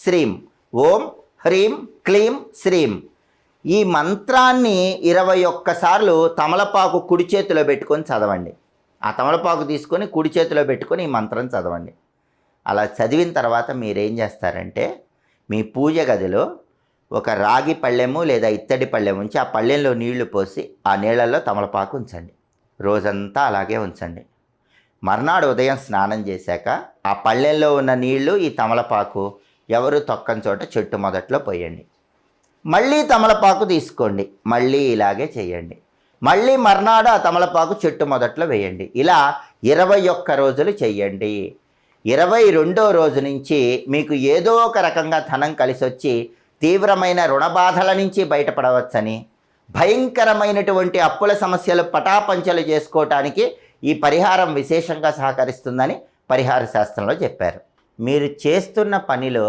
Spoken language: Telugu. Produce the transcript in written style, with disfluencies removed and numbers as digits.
శ్రీం. ఓం హ్రీం క్లీం శ్రీం. ఈ మంత్రాన్ని 21 సార్లు తమలపాకు కుడి చేతిలో పెట్టుకొని చదవండి. ఆ తమలపాకు తీసుకొని కుడి చేతిలో పెట్టుకొని ఈ మంత్రం చదవండి. అలా చదివిన తర్వాత మీరేం చేస్తారంటే మీ పూజ గదిలో ఒక రాగి పళ్ళెము లేదా ఇత్తడి పళ్ళెం ఉంచి ఆ పళ్ళెంలో నీళ్లు పోసి ఆ నీళ్ళల్లో తమలపాకు ఉంచండి. రోజంతా అలాగే ఉంచండి. మర్నాడు ఉదయం స్నానం చేశాక ఆ పళ్ళెంలో ఉన్న నీళ్లు ఈ తమలపాకు ఎవరు తొక్కని చోట చెట్టు మొదట్లో పోయండి. మళ్ళీ తమలపాకు తీసుకోండి, మళ్ళీ ఇలాగే చేయండి. మళ్ళీ మర్నాడు ఆ తమలపాకు చెట్టు మొదట్లో వేయండి. ఇలా 21 రోజులు చెయ్యండి. 22వ రోజు నుంచి మీకు ఏదో ఒక రకంగా ధనం కలిసి వచ్చి తీవ్రమైన రుణబాధల నుంచి బయటపడవచ్చని, భయంకరమైనటువంటి అప్పుల సమస్యలు పటాపంచలు చేసుకోవటానికి ఈ పరిహారం విశేషంగా సహకరిస్తుందని పరిహార శాస్త్రంలో చెప్పారు. మీరు చేస్తున్న పనిలో